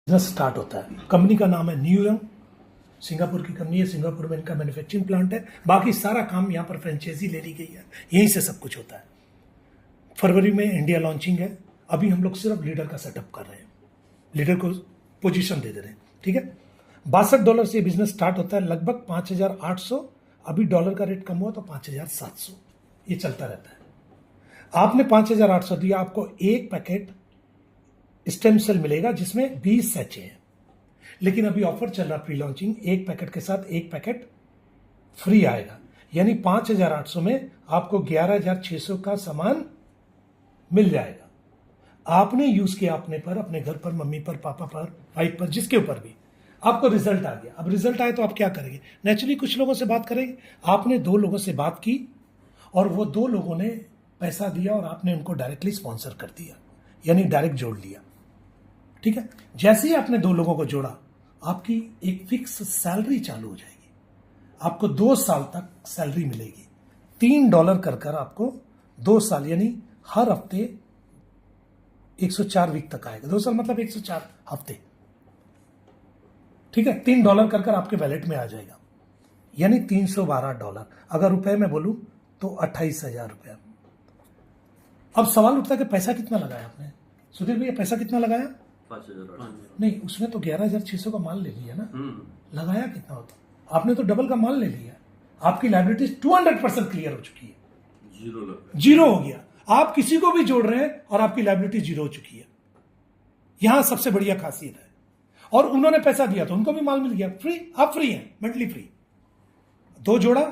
Business start होता है। Company का नाम है न्यू यंग, सिंगापुर की कंपनी है, सिंगापुर में इनका मैन्युफैक्चरिंग प्लांट है। बाकी सारा काम यहाँ पर फ्रेंचाइजी ले ली गई है, यहीं से सब कुछ होता है। फरवरी में इंडिया लॉन्चिंग है। अभी हम लोग सिर्फ लीडर का सेटअप कर रहे हैं, लीडर को पोजीशन दे रहे हैं। ठीक है, $62 से बिजनेस स्टार्ट होता है, लगभग 5,800। अभी डॉलर का रेट कम हुआ तो 5,700, ये चलता रहता है। आपने 5,800 दिया, आपको एक पैकेट स्टेम सेल मिलेगा जिसमें 20 सैचे हैं। लेकिन अभी ऑफर चल रहा प्री लॉन्चिंग, एक पैकेट के साथ एक पैकेट फ्री आएगा, यानी 5,800 में आपको 11,600 का सामान मिल जाएगा। आपने यूज किया अपने पर, अपने घर पर, मम्मी पर, पापा पर, वाइफ पर, जिसके ऊपर भी, आपको रिजल्ट आ गया। अब रिजल्ट आए तो आप क्या करेंगे? नेचुरली कुछ लोगों से बात करेंगे। आपने 2 लोगों से बात की और वो 2 लोगों ने पैसा दिया और आपने उनको डायरेक्टली स्पॉन्सर कर दिया, यानी डायरेक्ट जोड़ लिया। ठीक है, जैसे ही आपने 2 लोगों को जोड़ा, आपकी एक फिक्स सैलरी चालू हो जाएगी। आपको 2 साल तक सैलरी मिलेगी। $3 कर आपको 2 साल, यानी हर हफ्ते 104 वीक तक आएगा। 2 साल मतलब 104 हफ्ते। ठीक है, $3 कर आपके वैलेट में आ जाएगा, यानी $312। अगर रुपए में बोलूं तो 28,000 रुपया। अब सवाल उठता है कि पैसा कितना लगाया आपने? सुधीर भैया, पैसा कितना लगाया? 5,000। नहीं, उसमें तो 11,600 का माल ले लिया ना। लगाया कितना होता? आपने तो डबल का माल ले लिया। आपकी लायबिलिटीज 200% क्लियर हो चुकी है, जीरो हो गया। आप किसी को भी जोड़ रहे हैं और आपकी लायबिलिटी जीरो हो चुकी है। यहां सबसे बढ़िया खासियत है। और उन्होंने पैसा दिया तो उनको भी माल मिल गया फ्री। आप फ्री हैं, मेंटली फ्री। 2 जोड़ा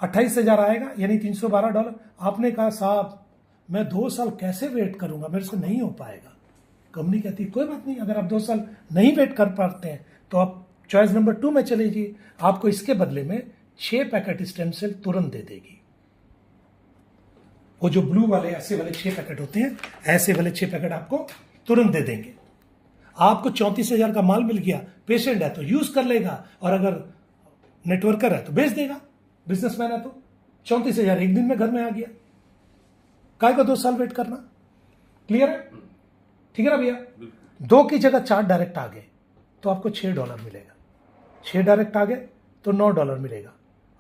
28,000 आएगा, यानी $312। आपने कहा साहब मैं 2 साल कैसे वेट करूंगा, मेरे से नहीं हो पाएगा। कंपनी कहती कोई बात नहीं, अगर आप 2 साल नहीं वेट कर पाते हैं तो आप चॉइस नंबर 2 में चले जाइए। आपको इसके बदले में 6 पैकेट स्टेम सेल तुरंत दे देगी। वो जो ब्लू वाले ऐसे वाले 6 पैकेट होते हैं, ऐसे वाले 6 पैकेट आपको तुरंत दे देंगे। आपको 34,000 का माल मिल गया। पेशेंट है तो यूज कर लेगा, और अगर नेटवर्कर है तो बेच देगा। बिजनेसमैन है तो 34,000 एक दिन में घर में आ गया। काय को 2 साल वेट करना? क्लियर है? ठीक है ना भैया? 2 की जगह 4 डायरेक्ट आ गए तो आपको $6 मिलेगा। 6 डायरेक्ट आ गए तो $9 मिलेगा।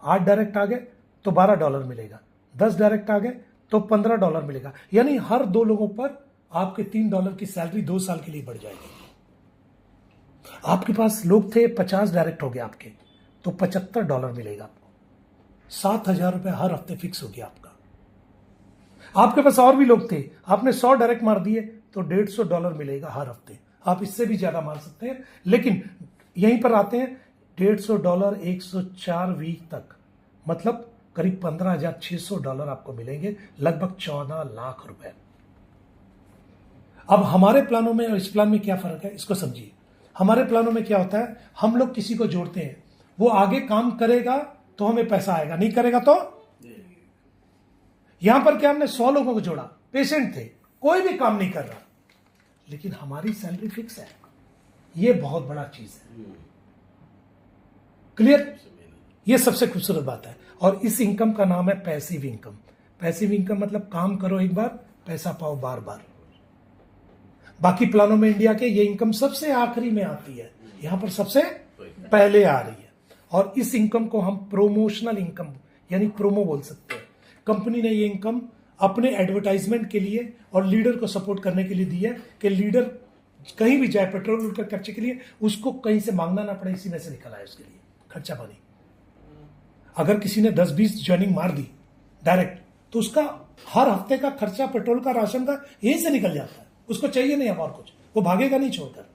8 डायरेक्ट आ गए तो $12 मिलेगा। 10 डायरेक्ट आ गए तो $15 मिलेगा। यानी हर 2 लोगों पर आपके $3 की सैलरी 2 साल के लिए बढ़ जाएगी। आपके पास लोग थे 50 डायरेक्ट हो गए आपके, तो $75 मिलेगा आपको। $7,000 हर हफ्ते फिक्स हो गया आपका। आपके पास और भी लोग थे, आपने 100 डायरेक्ट मार दिए तो $150 मिलेगा हर हफ्ते। आप इससे भी ज्यादा मार सकते हैं, लेकिन यहीं पर आते हैं $150 104 वीक तक, मतलब करीब $15,600 आपको मिलेंगे, लगभग 14 लाख रुपए। अब हमारे प्लानों में और इस प्लान में क्या फर्क है, इसको समझिए। हमारे प्लानों में क्या होता है, हम लोग किसी को जोड़ते हैं, वो आगे काम करेगा तो हमें पैसा आएगा, नहीं करेगा तो। यहां पर क्या, हमने 100 लोगों को जोड़ा, पेशेंट थे, कोई भी काम नहीं कर रहा, लेकिन हमारी सैलरी फिक्स है। ये बहुत बड़ा चीज है। क्लियर? ये सबसे खूबसूरत बात है। और इस इनकम का नाम है पैसिव इनकम। पैसिव इनकम मतलब काम करो एक बार, पैसा पाओ बार बार। बाकी प्लानों में इंडिया के ये इनकम सबसे आखिरी में आती है, यहां पर सबसे पहले आ रही है। और इस इनकम को हम प्रोमोशनल इनकम यानी प्रोमो बोल सकते हैं। कंपनी ने ये इनकम अपने एडवर्टाइजमेंट के लिए और लीडर को सपोर्ट करने के लिए दी है, कि लीडर कहीं भी जाए पेट्रोल का खर्चे के लिए, उसको कहीं से मांगना ना पड़े, इसी में से निकल आए उसके लिए खर्चा पानी। अगर किसी ने 10-20 ज्वाइनिंग मार दी डायरेक्ट, तो उसका हर हफ्ते का खर्चा, पेट्रोल का, राशन का, यहीं से निकल जाता है। उसको चाहिए नहीं अब और कुछ, वो भागेगा नहीं छोड़कर।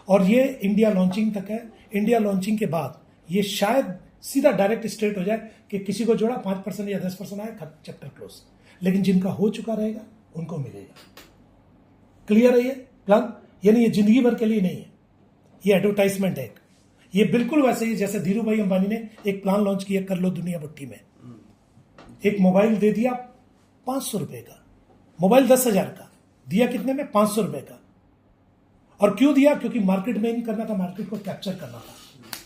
और ये इंडिया लॉन्चिंग तक है। इंडिया लॉन्चिंग के बाद ये शायद सीधा डायरेक्ट स्ट्रेट हो जाए कि किसी को जोड़ा 5% या 10% आए, चैप्टर क्लोज। लेकिन जिनका हो चुका रहेगा उनको मिलेगा। क्लियर है ये प्लान? यानी ये जिंदगी भर के लिए नहीं है, ये एडवर्टाइजमेंट है। ये बिल्कुल वैसे ही जैसे धीरू भाई अंबानी ने एक प्लान लॉन्च किया, कर लो दुनिया मुट्ठी में। एक मोबाइल दे दिया 500 रुपए का, मोबाइल 10,000 का दिया, कितने में? 500 रुपए का। और क्यों दिया? क्योंकि मार्केट में नहीं करना था, मार्केट को कैप्चर करना था।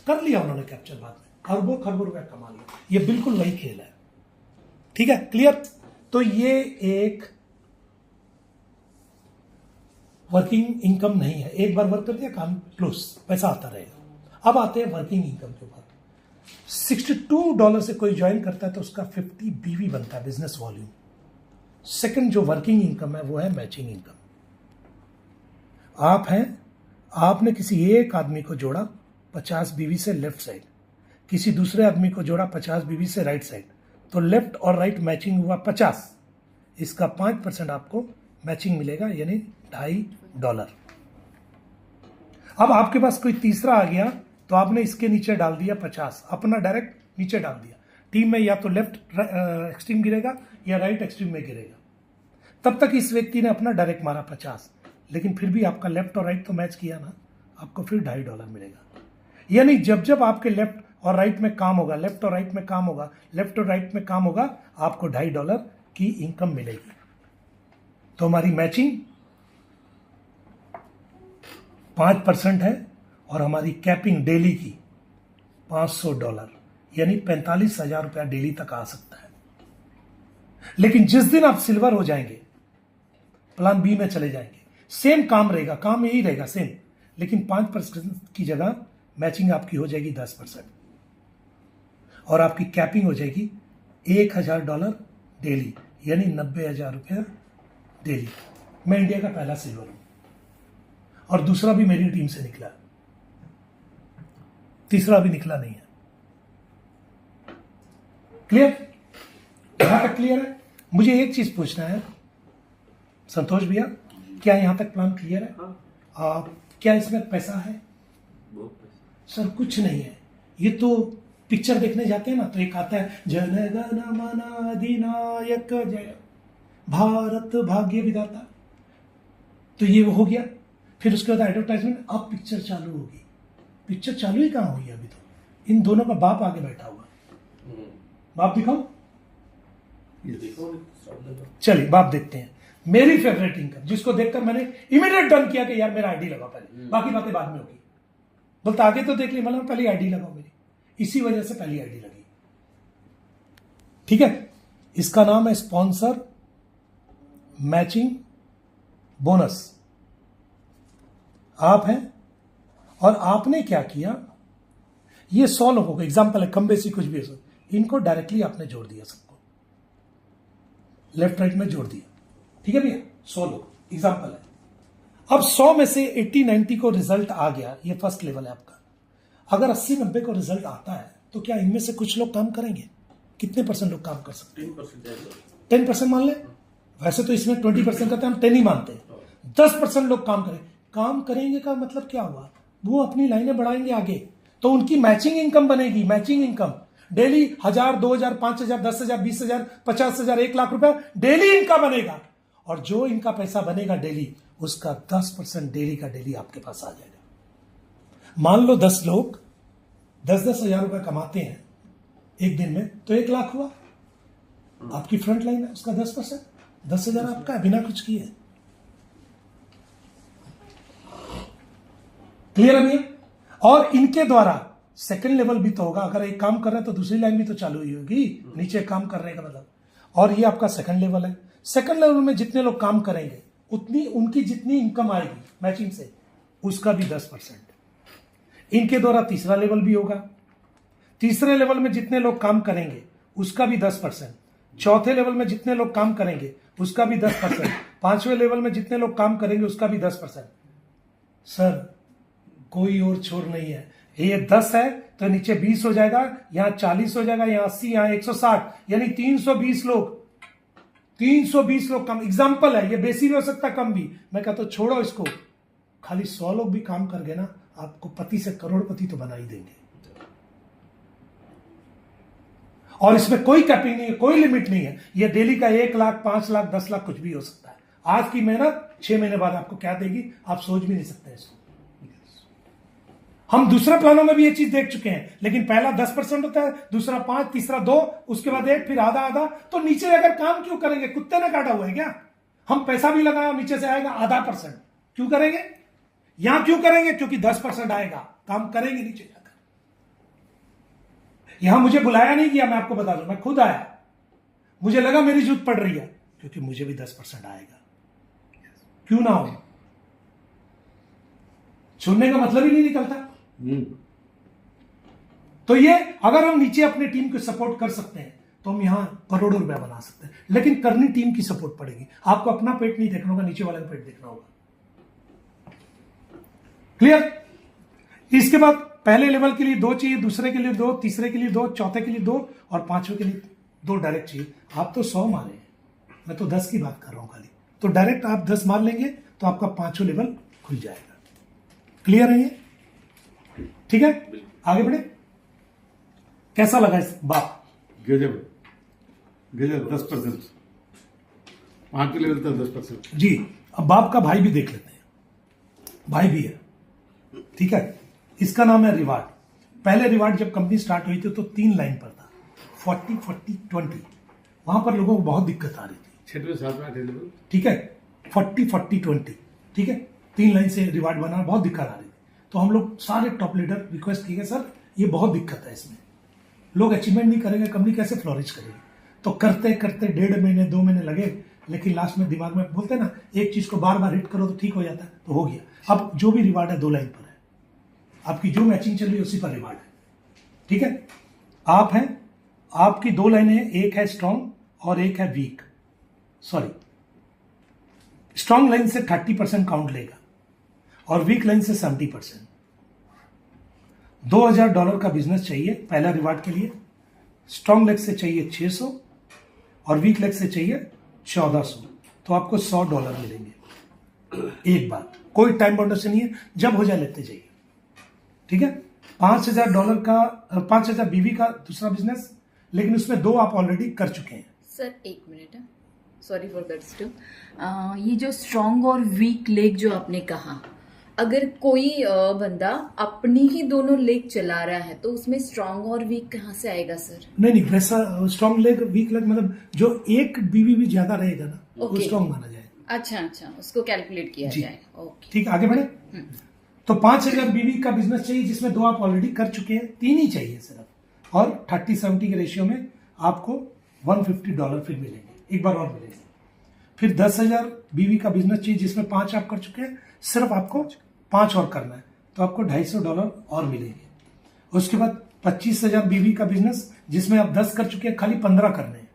कर लिया उन्होंने कैप्चर, बाद में अरबों खरबों रुपए कमा लिया। ये बिल्कुल वही खेल है। ठीक है, क्लियर? तो ये एक वर्किंग इनकम नहीं है, एक बार वर्क कर दिया काम क्लोज, पैसा आता रहेगा। अब आते हैं वर्किंग इनकम के बाद। $62 से कोई ज्वाइन करता है तो उसका 50 BV बनता है, बिजनेस वॉल्यूम। सेकंड जो वर्किंग इनकम है वो है मैचिंग इनकम। आप हैं, आपने किसी एक आदमी को जोड़ा 50 BV से लेफ्ट साइड, किसी दूसरे आदमी को जोड़ा 50 BV से राइट साइड, तो लेफ्ट और राइट मैचिंग हुआ 50, इसका 5% आपको मैचिंग मिलेगा, यानी $2.50। अब आपके पास कोई तीसरा आ गया तो आपने इसके नीचे डाल दिया 50, अपना डायरेक्ट नीचे डाल दिया। टीम में या तो लेफ्ट एक्सट्रीम गिरेगा या राइट एक्सट्रीम में गिरेगा। तब तक इस व्यक्ति ने अपना डायरेक्ट मारा 50, लेकिन फिर भी आपका लेफ्ट और राइट तो मैच किया ना, आपको फिर $2.50 मिलेगा। यानी जब जब आपके लेफ्ट और राइट में काम होगा, लेफ्ट और राइट में काम होगा, लेफ्ट और राइट में काम होगा, आपको $2.50 की इनकम मिलेगी। तो हमारी मैचिंग 5% है और हमारी कैपिंग डेली की $500, यानी $45,000 डेली तक आ सकता है। लेकिन जिस दिन आप सिल्वर हो जाएंगे, प्लान बी में चले जाएंगे, सेम काम रहेगा, काम यही रहेगा सेम, लेकिन 5% की जगह मैचिंग आपकी हो जाएगी 10% और आपकी कैपिंग हो जाएगी $1,000 डेली, यानी $90,000 डेली। मैं इंडिया का पहला सिल्वर हूं और दूसरा भी मेरी टीम से निकला, तीसरा भी निकला नहीं है। क्लियर? यहां तक क्लियर है? मुझे एक चीज पूछना है संतोष भैया, क्या यहां तक प्लान क्लियर है? क्या इसमें पैसा है? सर कुछ नहीं है। ये तो पिक्चर देखने जाते हैं ना, तो एक आता है जन गण मन अधिनायक जय भारत भाग्य विधाता, तो ये हो गया। फिर उसके बाद एडवर्टाइजमेंट, अब पिक्चर चालू होगी। पिक्चर चालू ही कहां हुई अभी? तो इन दोनों का बाप आगे बैठा हुआ। बाप दिखाओ, चलिए बाप देखते हैं। मेरी फेवरेट इनकम, जिसको देखकर मैंने इमीडिएट डन किया कि यार मेरा आईडी लगा पहले, बाकी बातें बाद में होगी। बोलता आगे तो देख ली, मतलब पहली आईडी लगाओ मेरी, इसी वजह से पहली आईडी लगी। ठीक है, इसका नाम है स्पॉन्सर मैचिंग बोनस। आप हैं और आपने क्या किया, ये 100 लोगों को, एग्जाम्पल है, कम बेसी कुछ भी हो, इनको डायरेक्टली आपने जोड़ दिया, सबको लेफ्ट राइट में जोड़ दिया। ठीक है भैया, 100 लोग एग्जाम्पल है। अब 100 में से 80-90 को रिजल्ट आ गया, ये फर्स्ट लेवल है आपका। अगर 80-90 को रिजल्ट आता है तो क्या इनमें से कुछ लोग काम करेंगे? कितने % लोग काम कर सकते हैं? 10% मान ले। वैसे तो इसमें 20% का हम 10 ही मानते हैं। 10% लोग काम करेंगे का मतलब क्या हुआ? वो अपनी लाइनें बढ़ाएंगे आगे, तो उनकी मैचिंग इनकम बनेगी। मैचिंग इनकम डेली 1000, 2000, 5000, 10,000, 20,000, 50,000, 1,00,000 रुपया डेली इनका बनेगा। और जो इनका पैसा बनेगा डेली, उसका 10% डेली का डेली आपके पास आ जाएगा। मान लो 10 लोग 10-10 हजार रुपए कमाते हैं एक दिन में, तो 1,00,000 हुआ। आपकी फ्रंट लाइन है, उसका 10%, 10,000 आपका है बिना कुछ किए। क्लियर है भैया? और इनके द्वारा सेकंड लेवल भी तो होगा। अगर एक काम कर रहे हैं तो दूसरी लाइन भी तो चालू ही होगी, नीचे काम करने का मतलब। और ये आपका सेकंड लेवल है। सेकंड लेवल में जितने लोग काम करेंगे, उतनी उनकी जितनी इनकम आएगी मैचिंग से, उसका भी 10%। इनके द्वारा तीसरा लेवल भी होगा। तीसरे लेवल में जितने लोग काम करेंगे, उसका भी 10%। चौथे लेवल में जितने लोग काम करेंगे, उसका भी 10%। पांचवें लेवल में जितने लोग काम करेंगे, उसका भी 10%। सर कोई और छोर नहीं है। ये 10 है तो नीचे 20 हो जाएगा, यहां 40 हो जाएगा, यहां 80, यहां 160, यानी 320 लोग। 320 लोग काम। एग्जाम्पल है, ये बेसी भी हो सकता, कम भी। मैं कहता हूं छोड़ो इसको, खाली 100 लोग भी काम कर गए ना, आपको पति से करोड़पति तो बना ही देंगे। और इसमें कोई कैपिंग नहीं है, कोई लिमिट नहीं है। ये डेली का 1,00,000, 5,00,000, 10,00,000 कुछ भी हो सकता है। आज की मेहनत 6 महीने बाद आपको क्या देगी, आप सोच भी नहीं सकते इसको। हम दूसरे प्लानों में भी ये चीज देख चुके हैं, लेकिन पहला 10% होता है, दूसरा 5, तीसरा 2, उसके बाद 1, फिर आधा आधा। तो नीचे अगर काम क्यों करेंगे? कुत्ते ने काटा हुआ है क्या? हम पैसा भी लगाया, नीचे से आएगा आधा %। क्यों करेंगे? यहां क्यों करेंगे? क्योंकि 10% आएगा, काम करेंगे नीचे जाकर। यहां मुझे बुलाया नहीं किया, मैं आपको बता दूं, मैं खुद आया। मुझे लगा मेरी जरूरत पड़ रही है, क्योंकि मुझे भी 10% आएगा। क्यों ना हो? छोड़ने का मतलब ही नहीं निकलता। तो ये अगर हम नीचे अपने टीम को सपोर्ट कर सकते हैं तो हम यहां करोड़ों रुपया बना सकते हैं, लेकिन करनी टीम की सपोर्ट पड़ेगी। आपको अपना पेट नहीं देखना होगा, नीचे वाले का पेट देखना होगा। क्लियर? इसके बाद पहले लेवल के लिए 2 चाहिए, दूसरे के लिए 2, तीसरे के लिए 2, चौथे के लिए 2 और 5वें के लिए 2 डायरेक्ट चाहिए। आप तो 100 मारे, मैं तो 10 की बात कर रहा हूं खाली। तो डायरेक्ट आप 10 मार लेंगे तो आपका 5वां लेवल खुल जाएगा। क्लियर है ये? ठीक है, आगे बढ़े। कैसा लगा इस बाप? गजब 10%, 5 लेवल तक 10%। जी, अब बाप का भाई भी देख लेते हैं। भाई भी है, ठीक है। इसका नाम है रिवार्ड। पहले रिवार्ड जब कंपनी स्टार्ट हुई थी तो 3 लाइन पर था, 40 40 20। वहां पर लोगों को बहुत दिक्कत आ रही थी। 6वें 7वें 8वें लेवल, ठीक है, 40 40 20, ठीक है। 3 लाइन से रिवार्ड बनाना बहुत दिक्कत आ रही थी। तो हम लोग सारे टॉप लीडर रिक्वेस्ट किए, सर ये बहुत दिक्कत है, इसमें लोग अचीवमेंट नहीं करेंगे, कंपनी कैसे फ्लोरिश करेगी। तो करते करते 1.5 महीने 2 महीने लगे, लेकिन लास्ट में दिमाग में बोलते ना, एक चीज को बार बार हिट करो तो ठीक हो जाता है, तो हो गया। अब जो भी रिवार्ड है 2 लाइन पर है, आपकी जो मैचिंग चल रही है उसी पर रिवार्ड है, ठीक है। आप हैं, आपकी 2 लाइनें हैं, एक है स्ट्रांग और एक है वीक। सॉरी, स्ट्रांग लाइन से 30% काउंट लेगा और वीक लाइन से 70%। $2000 का बिजनेस चाहिए पहला रिवार्ड के लिए। स्ट्रांग लेग से चाहिए 600 और वीक लेग से चाहिए 1400। तो आपको $100 मिलेंगे एक बार। कोई टाइम बाउंड से नहीं है, जब हो जाए लेते जाइए, ठीक है। $5000 का 5000 बीवी का दूसरा बिजनेस, लेकिन उसमें 2 आप ऑलरेडी कर चुके हैं। सर एक मिनट, सॉरी फॉर दैट स्टू। ये जो स्ट्रॉन्ग और वीक लेग जो आपने कहा, अगर कोई बंदा अपनी ही दोनों लेग चला रहा है तो उसमें स्ट्रॉन्ग और वीक कहाँ से आएगा सर? नहीं, वैसा स्ट्रॉन्ग लेग वीक लेग मतलब जो एक बीवी भी ज्यादा रहेगा ना, वो स्ट्रॉन्ग माना जाएगा। अच्छा, उसको कैलकुलेट किया जाएगा। ओके, ठीक, आगे बढ़े। तो 5000 बीवी का बिजनेस चाहिए, जिसमें 2 आप ऑलरेडी कर चुके हैं, 3 ही चाहिए सिर्फ। और 30-70 के रेशियो में आपको $150 फिर मिलेंगे, एक बार और मिलेंगे। फिर 10,000 बीवी का बिजनेस चाहिए, जिसमें 5 आप कर चुके हैं, सिर्फ आपको 5 और करना है, तो आपको $250 और मिलेंगे। उसके बाद 25,000 बीवी का बिजनेस, जिसमें आप 10 कर चुके हैं, खाली 15 करने हैं,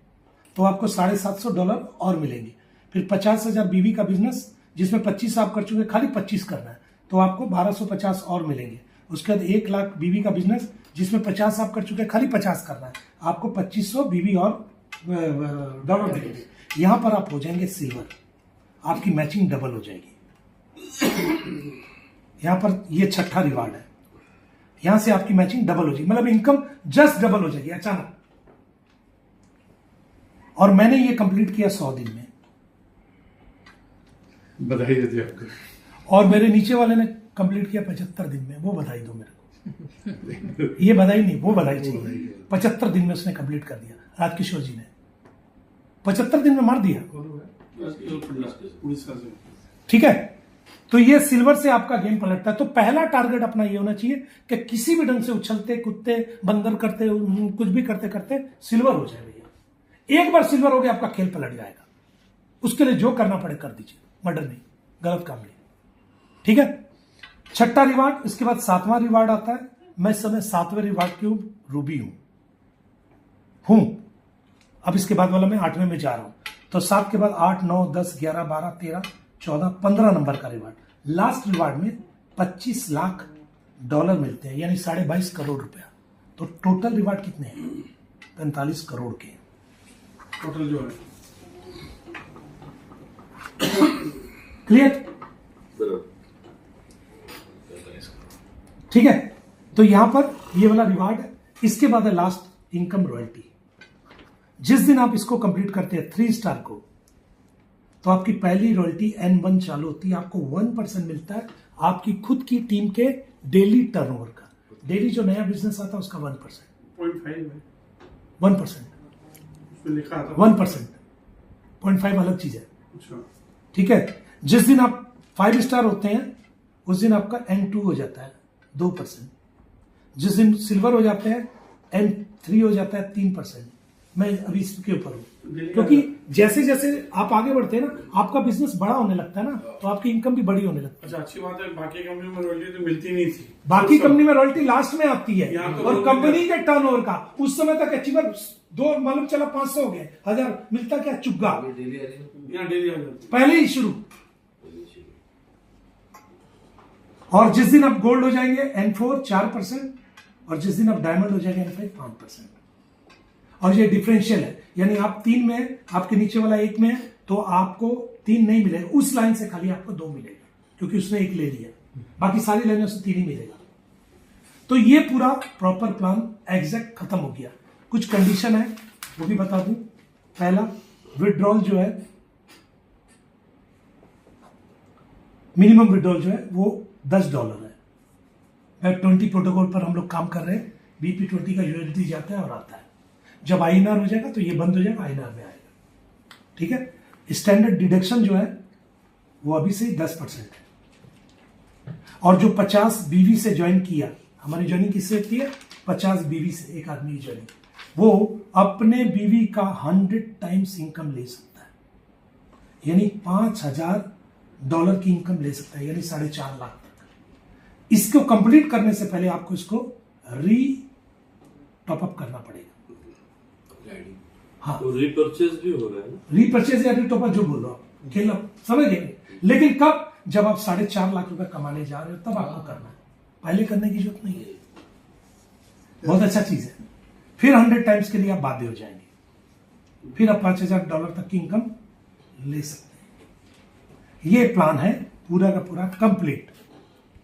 तो आपको $750 और मिलेंगे। फिर 50,000 बीवी का बिजनेस, जिसमें 25 आप कर चुके हैं, खाली 25 करना है, तो आपको 1250 और मिलेंगे। उसके बाद 1 लाख बीवी का बिजनेस, जिसमें 50 आप कर चुके हैं, खाली 50 करना है, आपको 2500 बीवी और डॉलर मिलेंगे। यहां पर आप हो जाएंगे सिल्वर, आपकी मैचिंग डबल हो जाएगी। यहां पर ये 6ठा रिवार्ड है, यहां से आपकी मैचिंग डबल हो जाएगी, मतलब इनकम जस्ट डबल हो जाएगी अचानक। और मैंने ये कंप्लीट किया 100 दिन में। बधाई देते आपको। और मेरे नीचे वाले ने कंप्लीट किया 75 दिन में, वो बधाई दो मेरे को। ये बधाई नहीं, वो बधाई चाहिए। 75 दिन में उसने कंप्लीट कर दिया, राजकिशोर जी ने 75 दिन में मार दिया, ठीक है। तो ये सिल्वर से आपका गेम पलटता है। तो पहला टारगेट अपना ये होना चाहिए कि किसी भी ढंग से उछलते कूदते बंदर करते कुछ भी करते करते सिल्वर हो जाए भैया। एक बार सिल्वर हो गया, आपका खेल पलट जाएगा। उसके लिए जो करना पड़े कर दीजिए, मर्डर नहीं, गलत काम नहीं, ठीक है। 6ठा रिवार्ड, इसके बाद 7वां रिवार्ड आता है। मैं इस समय 7वें रिवार्ड की रूबी हूं। अब इसके बाद वाला मैं 8वें में जा रहा हूं। तो 7 के बाद 8 9 10 11 12 13 14 15 नंबर का रिवार्ड। लास्ट रिवार्ड में $25 लाख मिलते हैं, यानी 22.5 करोड़ रुपया। तो टोटल रिवार्ड कितने हैं? 45 करोड़ के टोटल जो है। क्लियर, ठीक है। तो यहां पर ये वाला रिवार्ड है। इसके बाद है लास्ट इनकम रॉयल्टी। जिस दिन आप इसको कंप्लीट करते हैं 3 स्टार को, तो आपकी पहली रॉयल्टी N1 चालू होती है। आपको 1% मिलता है आपकी खुद की टीम के डेली टर्नओवर का। डेली जो नया बिजनेस आता है उसका 1%। 1%, 0.5 अलग चीज है, ठीक है। जिस दिन आप 5 स्टार होते हैं उस दिन आपका N2 हो जाता है 2%। जिस दिन सिल्वर हो जाते हैं N3 हो जाता है 3%। मैं अभी इसके ऊपर हूँ, क्योंकि जैसे जैसे आप आगे बढ़ते हैं ना, आपका बिजनेस बड़ा होने लगता है ना, तो आपकी इनकम भी बड़ी होने लगती है। अच्छा, अच्छी बात है। बाकी कंपनी में रॉयल्टी तो मिलती नहीं थी। बाकी कंपनी में रॉयल्टी लास्ट में आती है, यहाँ तो और लोग कंपनी के टर्नओवर का उस समय तक अचीवर दो मालूम चला 500 हो गए, 1000 मिलता क्या चुग्गा, यहाँ डेली आ जाती। पहले ही शुरू। और जिस दिन आप गोल्ड हो जाएंगे N4 4%, और जिस दिन आप डायमंड हो जाएंगे N5 5%। और ये डिफरेंशियल है, यानी आप 3 में है, आपके नीचे वाला 1 में है, तो आपको 3 नहीं मिलेगा, उस लाइन से खाली आपको 2 मिलेगा, क्योंकि उसने 1 ले लिया, बाकी सारी लाइनों से 3 ही मिलेगा। तो ये पूरा प्रॉपर प्लान एग्जैक्ट खत्म हो गया। कुछ कंडीशन है वो भी बता दूं। पहला, विड्रॉल जो है, मिनिमम विड्रॉल जो है वो $10 है। वेब 20 प्रोटोकॉल पर हम लोग काम कर रहे हैं। BP20 का USD जाता है और आता है। जब INR हो जाएगा तो ये बंद हो जाएगा, INR में आएगा। ठीक है। स्टैंडर्ड डिडक्शन जो है वो अभी से 10% है। और जो 50 BV से ज्वाइन किया, हमारी ज्वाइनिंग किससे होती है? 50 BV से एक आदमी की ज्वाइनिंग, वो अपने BV का 100 टाइम्स इनकम ले सकता है, यानी $5000 की इनकम ले सकता है, यानी 4.5 लाख तक। इसको कंप्लीट करने से पहले आपको इसको री टॉपअप करना पड़ेगा। हाँ, तो रीपरचेज भी हो रहा है ना? रीपरचेज या रीटॉपअप जो बोल रहा हूं, खेल समझ गए। लेकिन कब? जब आप 4.5 लाख रुपए कमाने जा रहे हो तब आपको करना है, पहले करने की जरूरत नहीं है। बहुत अच्छा चीज है। फिर 100 टाइम्स के लिए आप बाध्य हो जाएंगे, फिर आप $5000 तक की इनकम ले सकते हैं। ये प्लान है पूरा का पूरा कंप्लीट।